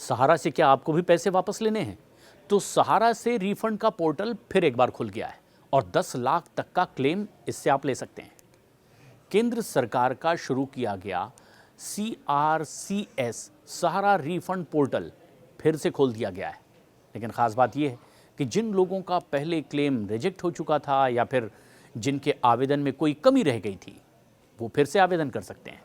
सहारा से क्या आपको भी पैसे वापस लेने हैं? तो सहारा से रिफंड का पोर्टल फिर एक बार खुल गया है और 10 लाख तक का क्लेम इससे आप ले सकते हैं। केंद्र सरकार का शुरू किया गया CRCS सहारा रिफंड पोर्टल फिर से खोल दिया गया है। लेकिन ख़ास बात यह है कि जिन लोगों का पहले क्लेम रिजेक्ट हो चुका था या फिर जिनके आवेदन में कोई कमी रह गई थी, वो फिर से आवेदन कर सकते हैं।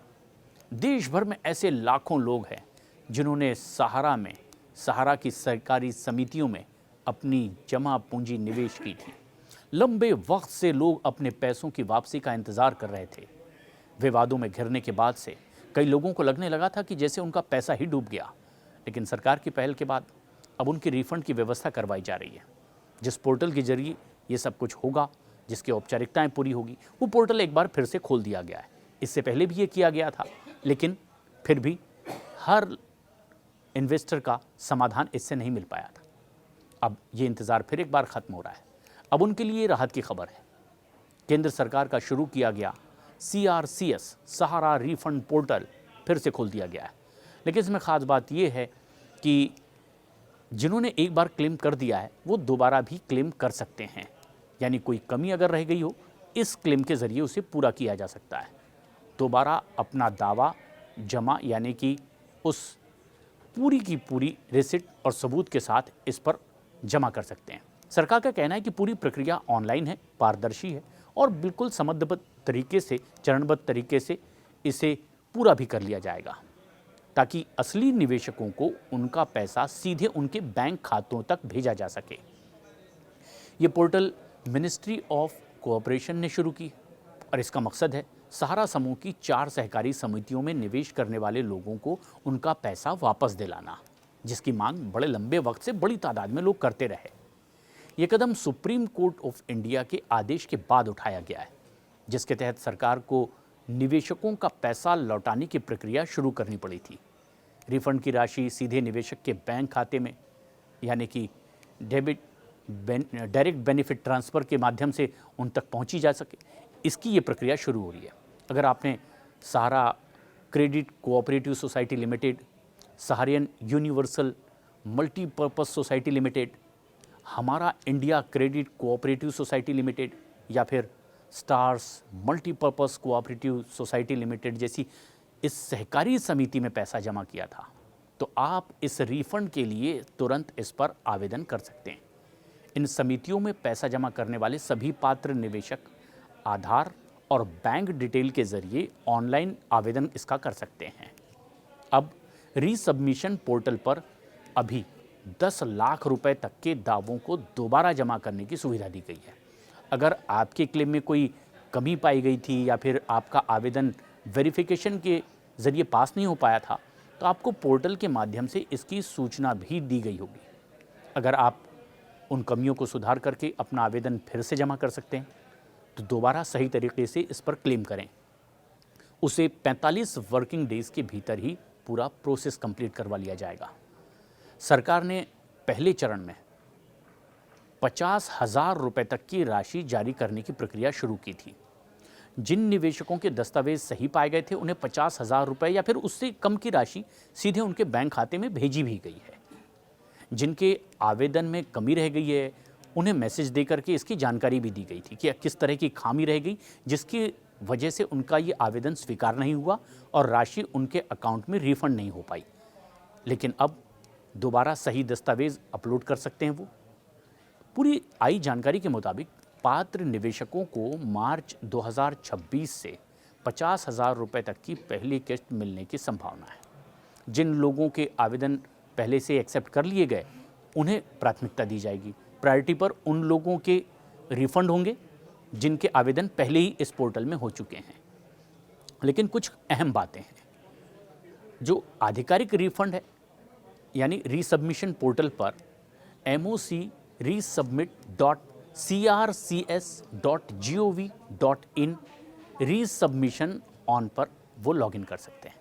देश भर में ऐसे लाखों लोग हैं जिन्होंने सहारा की सरकारी समितियों में अपनी जमा पूंजी निवेश की थी। लंबे वक्त से लोग अपने पैसों की वापसी का इंतजार कर रहे थे। विवादों में घिरने के बाद से कई लोगों को लगने लगा था कि जैसे उनका पैसा ही डूब गया। लेकिन सरकार की पहल के बाद अब उनकी रिफंड की व्यवस्था करवाई जा रही है। जिस पोर्टल के जरिए ये सब कुछ होगा, जिसकी औपचारिकताएं पूरी होगी, वो पोर्टल एक बार फिर से खोल दिया गया है। इससे पहले भी ये किया गया था, लेकिन फिर भी हर इन्वेस्टर का समाधान इससे नहीं मिल पाया था। अब ये इंतज़ार फिर एक बार ख़त्म हो रहा है। अब उनके लिए राहत की खबर है। केंद्र सरकार का शुरू किया गया CRCS सहारा रिफंड पोर्टल फिर से खोल दिया गया है। लेकिन इसमें ख़ास बात यह है कि जिन्होंने एक बार क्लेम कर दिया है वो दोबारा भी क्लेम कर सकते हैं। यानी कोई कमी अगर रह गई हो, इस क्लेम के ज़रिए उसे पूरा किया जा सकता है। दोबारा अपना दावा जमा यानी कि उस पूरी की पूरी रिसिट और सबूत के साथ इस पर जमा कर सकते हैं। सरकार का कहना है कि पूरी प्रक्रिया ऑनलाइन है, पारदर्शी है और बिल्कुल समझबद्ध तरीके से, चरणबद्ध तरीके से इसे पूरा भी कर लिया जाएगा, ताकि असली निवेशकों को उनका पैसा सीधे उनके बैंक खातों तक भेजा जा सके। ये पोर्टल मिनिस्ट्री ऑफ कोऑपरेशन ने शुरू की और इसका मकसद है सहारा समूह की 4 सहकारी समितियों में निवेश करने वाले लोगों को उनका पैसा वापस दिलाना, जिसकी मांग बड़े लंबे वक्त से बड़ी तादाद में लोग करते रहे। ये कदम सुप्रीम कोर्ट ऑफ इंडिया के आदेश के बाद उठाया गया है, जिसके तहत सरकार को निवेशकों का पैसा लौटाने की प्रक्रिया शुरू करनी पड़ी थी। रिफंड की राशि सीधे निवेशक के बैंक खाते में यानी कि डायरेक्ट बेनिफिट ट्रांसफ़र के माध्यम से उन तक पहुंची जा सके, इसकी ये प्रक्रिया शुरू हो रही है। अगर आपने Sahara credit cooperative society limited, Saharayan universal multipurpose society limited, Hamara India credit cooperative society limited या फिर stars multipurpose cooperative society limited जैसी इस सहकारी समिति में पैसा जमा किया था, तो आप इस रिफंड के लिए तुरंत इस पर आवेदन कर सकते हैं। इन समितियों में पैसा जमा करने वाले सभी पात्र निवेशक आधार और बैंक डिटेल के जरिए ऑनलाइन आवेदन इसका कर सकते हैं। अब रीसबमिशन पोर्टल पर अभी 10 लाख रुपए तक के दावों को दोबारा जमा करने की सुविधा दी गई है। अगर आपके क्लेम में कोई कमी पाई गई थी या फिर आपका आवेदन वेरिफिकेशन के ज़रिए पास नहीं हो पाया था, तो आपको पोर्टल के माध्यम से इसकी सूचना भी दी गई होगी। अगर आप उन कमियों को सुधार करके अपना आवेदन फिर से जमा कर सकते हैं, तो दोबारा सही तरीके से इस पर क्लेम करें। उसे 45 वर्किंग डेज़ के भीतर ही पूरा प्रोसेस कंप्लीट करवा लिया जाएगा। सरकार ने पहले चरण में 50,000 रुपए तक की राशि जारी करने की प्रक्रिया शुरू की थी। जिन निवेशकों के दस्तावेज सही पाए गए थे, उन्हें 50,000 रुपए या फिर उससे कम की राशि सीधे उनके बैंक खाते में भेजी भी गई है। जिनके आवेदन में कमी रह गई है, उन्हें मैसेज दे करके इसकी जानकारी भी दी गई थी कि किस तरह की खामी रह गई, जिसकी वजह से उनका ये आवेदन स्वीकार नहीं हुआ और राशि उनके अकाउंट में रिफंड नहीं हो पाई। लेकिन अब दोबारा सही दस्तावेज अपलोड कर सकते हैं वो। पूरी आई जानकारी के मुताबिक पात्र निवेशकों को मार्च 2026 से 50,000 रुपये तक की पहली किस्त मिलने की संभावना है। जिन लोगों के आवेदन पहले से एक्सेप्ट कर लिए गए, उन्हें प्राथमिकता दी जाएगी। प्रायोरिटी पर उन लोगों के रिफंड होंगे जिनके आवेदन पहले ही इस पोर्टल में हो चुके हैं। लेकिन कुछ अहम बातें हैं। जो आधिकारिक रिफंड है यानी रीसबमिशन पोर्टल पर moc resubmit.crcs.gov.in रीसबमिशन ऑन पर वो लॉगिन कर सकते हैं।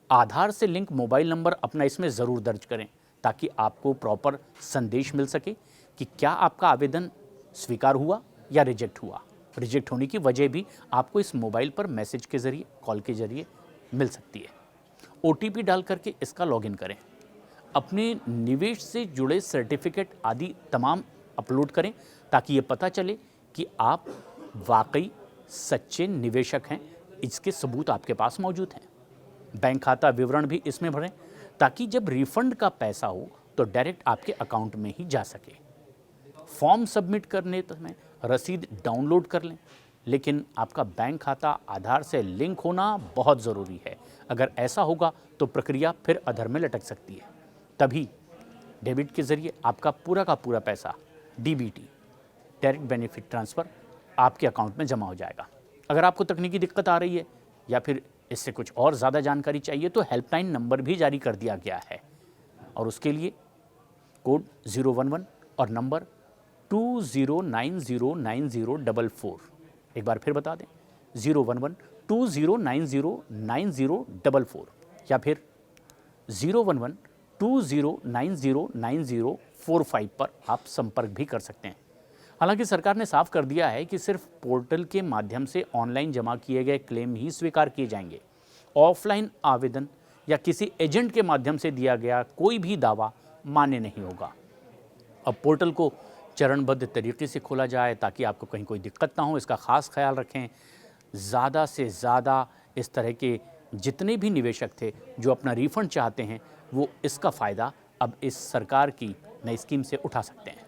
आधार से लिंक मोबाइल नंबर अपना इसमें ज़रूर दर्ज करें ताकि आपको प्रॉपर संदेश मिल सके कि क्या आपका आवेदन स्वीकार हुआ या रिजेक्ट हुआ। रिजेक्ट होने की वजह भी आपको इस मोबाइल पर मैसेज के ज़रिए, कॉल के ज़रिए मिल सकती है। OTP डाल करके इसका लॉगिन करें। अपने निवेश से जुड़े सर्टिफिकेट आदि तमाम अपलोड करें ताकि ये पता चले कि आप वाकई सच्चे निवेशक हैं, इसके सबूत आपके पास मौजूद हैं। बैंक खाता विवरण भी इसमें भरें ताकि जब रिफंड का पैसा हो तो डायरेक्ट आपके अकाउंट में ही जा सके। फॉर्म सबमिट करने में रसीद डाउनलोड कर लें, लेकिन आपका बैंक खाता आधार से लिंक होना बहुत ज़रूरी है। अगर ऐसा होगा तो प्रक्रिया फिर अधर में लटक सकती है। तभी डेबिट के ज़रिए आपका पूरा का पूरा पैसा डीबीटी, डायरेक्ट बेनिफिट ट्रांसफ़र, आपके अकाउंट में जमा हो जाएगा। अगर आपको तकनीकी दिक्कत आ रही है या फिर इससे कुछ और ज़्यादा जानकारी चाहिए तो हेल्पलाइन नंबर भी जारी कर दिया गया है और उसके लिए कोड 011 और नंबर 20909044। एक बार फिर बता दें, 011 20909044 या फिर 011 20909045 पर आप संपर्क भी कर सकते हैं। हालांकि सरकार ने साफ कर दिया है कि सिर्फ पोर्टल के माध्यम से ऑनलाइन जमा किए गए क्लेम ही स्वीकार किए जाएंगे। ऑफलाइन आवेदन या किसी एजेंट के माध्यम से दिया गया कोई भी दावा मान्य नहीं होगा। अब पोर्टल को चरणबद्ध तरीके से खोला जाए ताकि आपको कहीं कोई दिक्कत ना हो, इसका खास ख्याल रखें। ज़्यादा से ज़्यादा इस तरह के जितने भी निवेशक थे जो अपना रिफंड चाहते हैं वो इसका फ़ायदा अब इस सरकार की नई स्कीम से उठा सकते हैं।